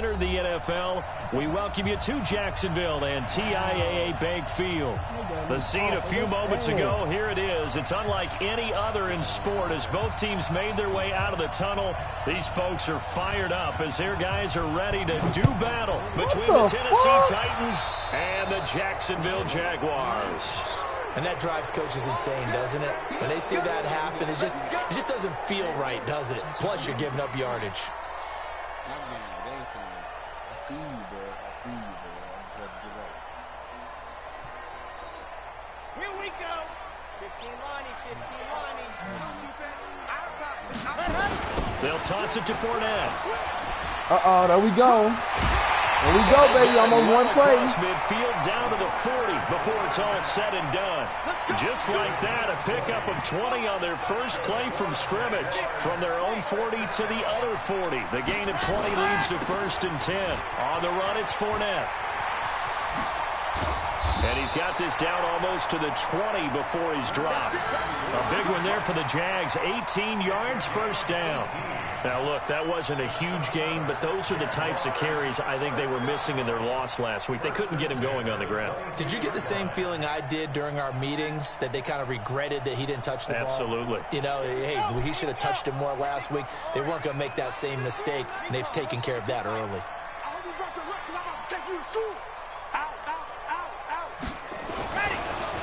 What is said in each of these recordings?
Enter the NFL. We welcome you to Jacksonville and TIAA Bank Field. The scene a few moments ago, here it is. It's unlike any other in sport as both teams made their way out of the tunnel. These folks are fired up as their guys are ready to do battle between the Tennessee Titans and the Jacksonville Jaguars. And that drives coaches insane, doesn't it? When they see that happen, it just doesn't feel right, does it? Plus, you're giving up yardage. Here we go. 15 lining, 15 lining. Defense, out top. They'll toss it to Fournette. Uh-oh, there we go. There we go, baby. Almost one play. Midfield down to the 40 before it's all said and done. Just like that, a pickup of 20 on their first play from scrimmage. From their own 40 to the other 40. The gain of 20 leads to 1st and 10. On the run, it's Fournette. And he's got this down almost to the 20 before he's dropped. A big one there for the Jags. 18 yards, 1st down. Now, look, that wasn't a huge gain, but those are the types of carries I think they were missing in their loss last week. They couldn't get him going on the ground. Did you get the same feeling I did during our meetings, that they kind of regretted that he didn't touch the ball? Absolutely. You know, hey, he should have touched it more last week. They weren't going to make that same mistake, and they've taken care of that early.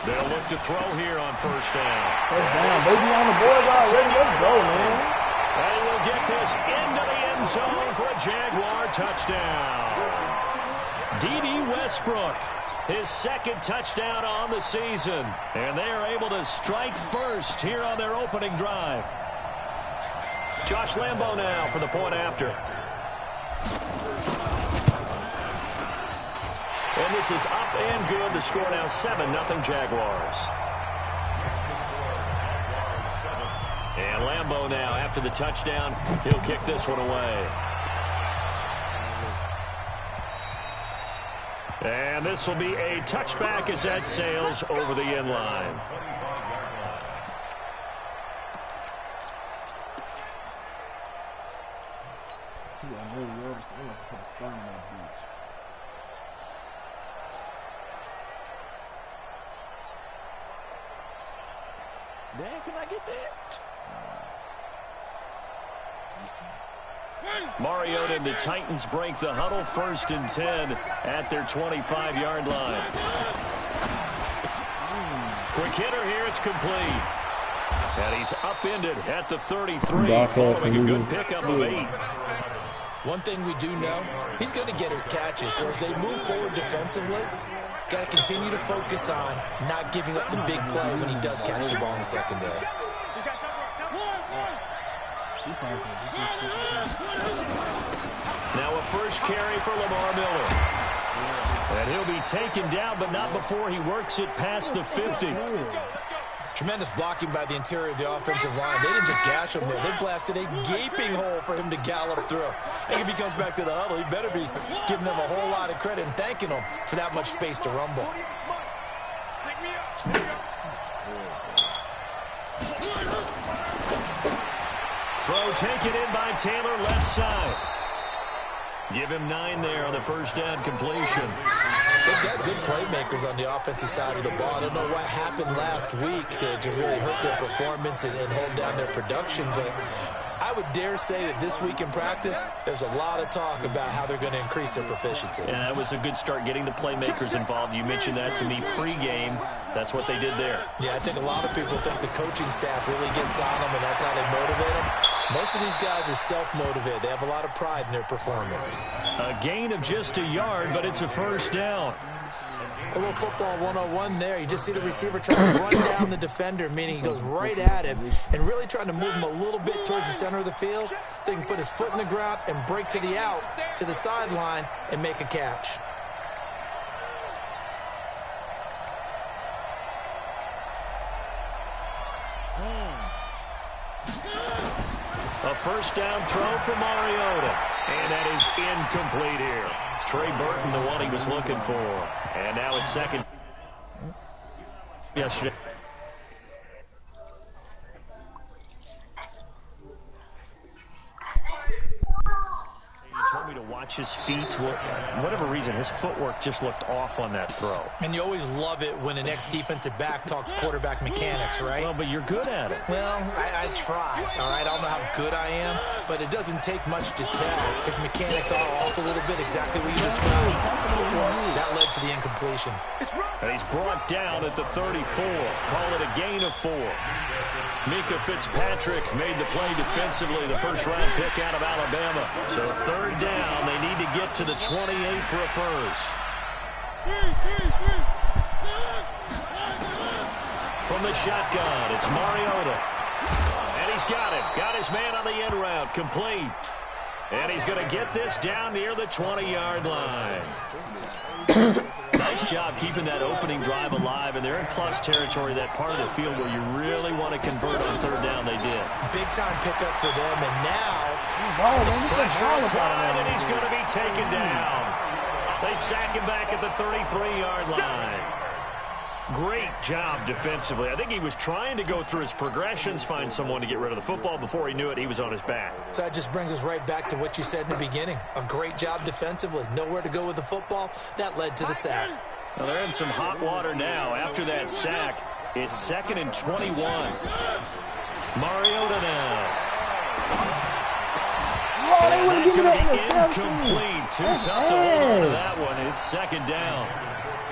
They'll look to throw here on 1st down. First down, baby, on the board already. Let's go, man. And we'll get this into the end zone for a Jaguar touchdown. DeeBee Westbrook, his 2nd touchdown on the season. And they are able to strike first here on their opening drive. Josh Lambo now for the point after. And this is up and good. The score now 7-0 Jaguars. And Lambo now, after the touchdown, he'll kick this one away. And this will be a touchback as that sails over the end line. Dang, can I get that? Mariota and the Titans break the huddle. 1st and 10 at their 25-yard line. Quick hitter here. It's complete. And he's upended at the 33 following a good pickup of 8. One thing we do know, he's going to get his catches. So as they move forward defensively, got to continue to focus on not giving up the big play when he does catch the ball in the secondary. Now a first carry for Lamar Miller. And he'll be taken down, but not before he works it past the 50. Tremendous blocking by the interior of the offensive line. They didn't just gash him there. They blasted a gaping hole for him to gallop through. I think if he comes back to the huddle, he better be giving them a whole lot of credit and thanking them for that much space to rumble. Throw taken in by Taylor, left side. Give him 9 there on the 1st down completion. They've got good playmakers on the offensive side of the ball. I don't know what happened last week to really hurt their performance and hold down their production, but I would dare say that this week in practice, there's a lot of talk about how they're going to increase their proficiency. Yeah, that was a good start, getting the playmakers involved. You mentioned that to me pregame. That's what they did there. Yeah, I think a lot of people think the coaching staff really gets on them, and that's how they motivate them. Most of these guys are self-motivated. They have a lot of pride in their performance. A gain of just a yard, but it's a 1st down. A little football 101 there. You just see the receiver trying to run down the defender, meaning he goes right at him and really trying to move him a little bit towards the center of the field so he can put his foot in the ground and break to the out, to the sideline, and make a catch. A 1st down throw for Mariota. And that is incomplete here. Trey Burton, the one he was looking for. And now it's 2nd. Yesterday. You told me to watch watch his feet. For whatever reason, his footwork just looked off on that throw. And you always love it when an ex-defensive back talks quarterback mechanics, right? Well, but you're good at it. Well, I try, all right? I don't know how good I am, but it doesn't take much to tell. His mechanics are off a little bit, exactly what you described. Footwork, that led to the incompletion. And he's brought down at the 34. Call it a gain of 4. Mika Fitzpatrick made the play defensively, the first-round pick out of Alabama. So 3rd down, they need to get to the 28 for a first. From the shotgun, it's Mariota. And he's got him. Got his man on the end route, complete. And he's going to get this down near the 20-yard line. Nice job keeping that opening drive alive, and they're in plus territory, that part of the field where you really want to convert on 3rd down. They did. Big-time pickup for them, and now pressure applied, and he's going to be taken down. They sack him back at the 33-yard line. Great job defensively. I think he was trying to go through his progressions, find someone to get rid of the football. Before he knew it, he was on his back. So that just brings us right back to what you said in the beginning. A great job defensively. Nowhere to go with the football. That led to the sack. Well, they're in some hot water now. After that sack, it's 2nd and 21. Mariota now. Oh, they wouldn't give it up. Incomplete. Too tough to hold on to that one. It's 2nd down.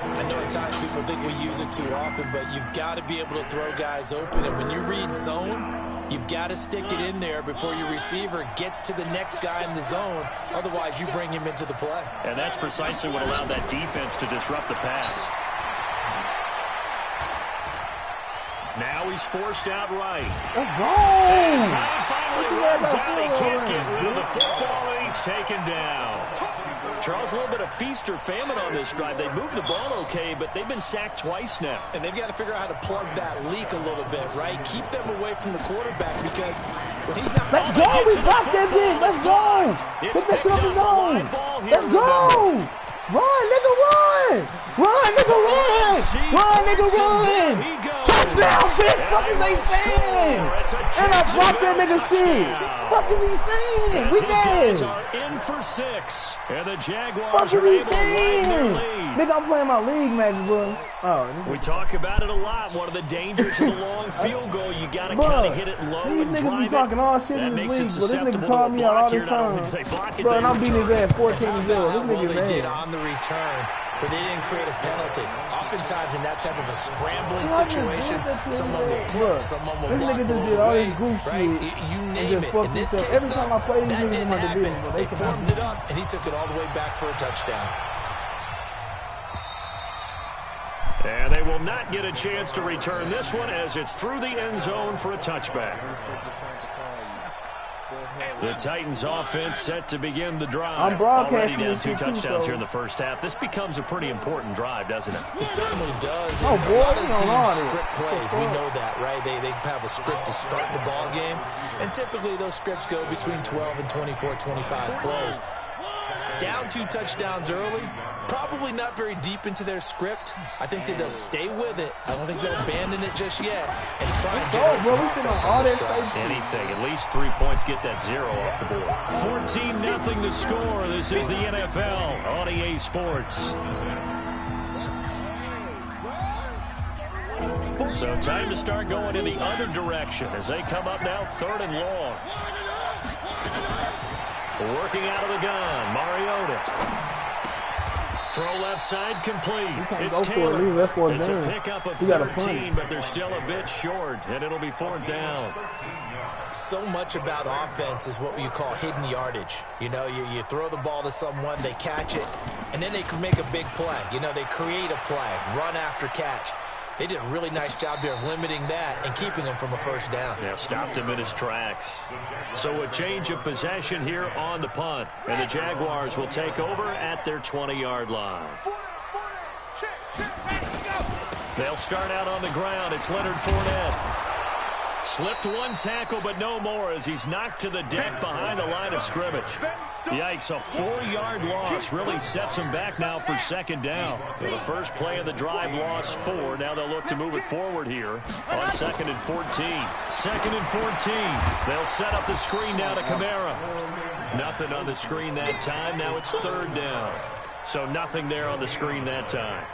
I know at times people think we use it too often, but you've got to be able to throw guys open. And when you read zone, you've got to stick it in there before your receiver gets to the next guy in the zone. Otherwise, you bring him into the play. And that's precisely what allowed that defense to disrupt the pass. Now he's forced out right. Let's go. And time finally runs out. He can't get rid of the football, and he's taken down. Charles, a little bit of feast or famine on this drive. They moved the ball okay, but they've been sacked twice now. And they've got to figure out how to plug that leak a little bit, right? Keep them away from the quarterback, because when he's not... Let's go. We blocked that big. Let's go. Put that shit up and go. Let's go. Run, nigga, run. Run, nigga, run. Run, nigga, run. Touchdown, bitch. Fuck is they saying? And I blocked that nigga shit. Fuck is he saying? We dead. Are in for 6. And the Jaguars Fuck is are he able to widen their saying? lead. Nigga, I'm playing my league matches, bro. Oh, we talk about it a lot. One of the dangers of the long field goal, you got to kind of hit it low and drive it. These niggas be talking all shit in this league, but this nigga called me out all this time. Bro, and I'm beating his ass 14-0. This nigga they did mad. on the return, but they didn't create a penalty. Oftentimes in that type of a scrambling situation, someone will clip, someone will block both ways, right? You name it. In this case, every time I play these that niggas, didn't I'm happen. beat They formed it up, and he took it all the way back for a touchdown. And they will not get a chance to return this one as it's through the end zone for a touchback. The Titans offense set to begin the drive. I'm broadcasting already down this 2 shit touchdowns too, here in the first half. This becomes a pretty important drive, doesn't it? It certainly does. Oh, boy, a lot of you know teams it. script plays. We know that, right? They have a script to start the ball game, and typically those scripts go between 12 and 24, 25 plays. Down 2 touchdowns early, probably not very deep into their script. I think that they'll stay with it. I don't think they'll abandon it just yet and try and get some offense on this drive. Anything, at least 3 points, get that 0 off the board. 14-0 the score. This is the NFL on EA Sports. So time to start going in the other direction as they come up now 3rd and long. Working out of the gun, Mariota. Throw left side complete. It's Taylor. It's a pickup of 13, but they're still a bit short, and it'll be 4th down. So much about offense is what you call hidden yardage. You know, you throw the ball to someone, they catch it, and then they can make a big play. You know, they create a play, run after catch. They did a really nice job there of limiting that and keeping him from a first down. Yeah, stopped him in his tracks. So a change of possession here on the punt. And the Jaguars will take over at their 20-yard line. They'll start out on the ground. It's Leonard Fournette. Slipped one tackle, but no more as he's knocked to the deck behind the line of scrimmage. Yikes, a 4-yard loss really sets him back now for 2nd down. Well, the first play of the drive lost 4. Now they'll look to move it forward here on 2nd and 14. 2nd and 14. They'll set up the screen now to Kamara. Nothing on the screen that time. Now it's 3rd down. So nothing there on the screen that time.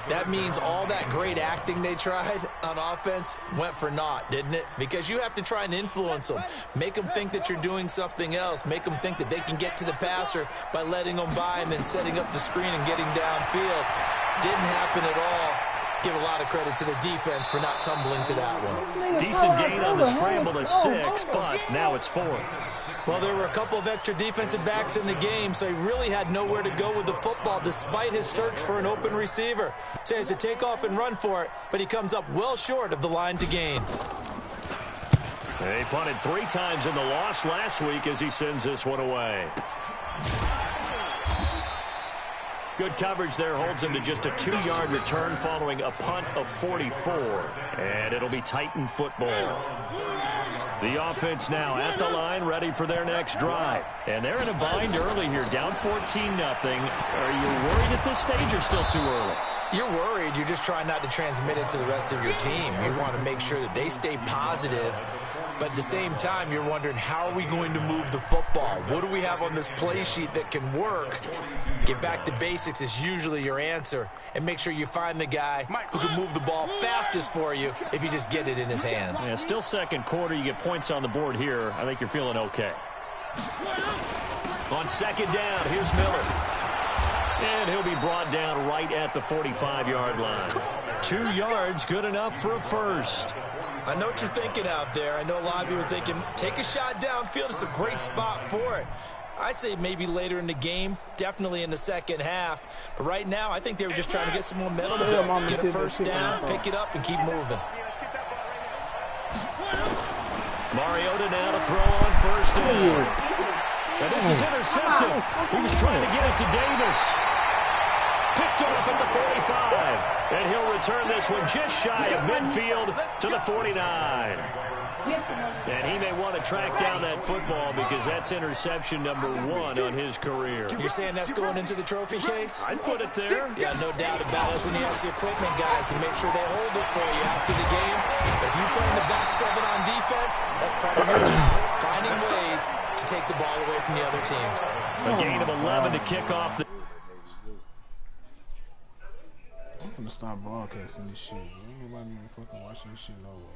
That means all that great acting they tried on offense went for naught, didn't it? Because you have to try and influence them. Make them think that you're doing something else. Make them think that they can get to the passer by letting them by and then setting up the screen and getting downfield. Didn't happen at all. Give a lot of credit to the defense for not tumbling to that one. Decent gain on the scramble to 6, but now it's 4th. Well, there were a couple of extra defensive backs in the game, so he really had nowhere to go with the football despite his search for an open receiver. So he has to take off and run for it, but he comes up well short of the line to gain. They punted 3 times in the loss last week as he sends this one away. Good coverage there holds him to just a 2-yard return following a punt of 44. And it'll be Titan football. The offense now at the line, ready for their next drive. And they're in a bind early here, down 14-0. Are you worried at this stage or still too early? You're worried. You're just trying not to transmit it to the rest of your team. You want to make sure that they stay positive. But at the same time, you're wondering, how are we going to move the football? What do we have on this play sheet that can work? Get back to basics is usually your answer. And make sure you find the guy who can move the ball fastest for you if you just get it in his hands. Yeah, still 2nd quarter. You get points on the board here. I think you're feeling okay. On 2nd down, here's Miller. And he'll be brought down right at the 45-yard line. 2 yards, good enough for a first. I know what you're thinking out there. I know a lot of you are thinking, take a shot downfield. It's a great spot for it. I'd say maybe later in the game, definitely in the second half. But right now, I think they were just trying to get some momentum, get a first down, pick it up, and keep moving. Mariota now to throw on 1st down. And this is intercepted. He was trying to get it to Davis. Picked off at the 45. And he'll return this one just shy of midfield to the 49. And he may want to track down that football because that's interception number 1 on his career. You're saying that's going into the trophy case? I'd put it there. Yeah, no doubt about it. That's when you ask the equipment guys to make sure they hold it for you after the game. But if you play in the back 7 on defense, that's part of your job. Finding ways to take the ball away from the other team. A gain of 11 to kick off the... I'm gonna start broadcasting this shit. Ain't nobody even fucking watching this shit no way.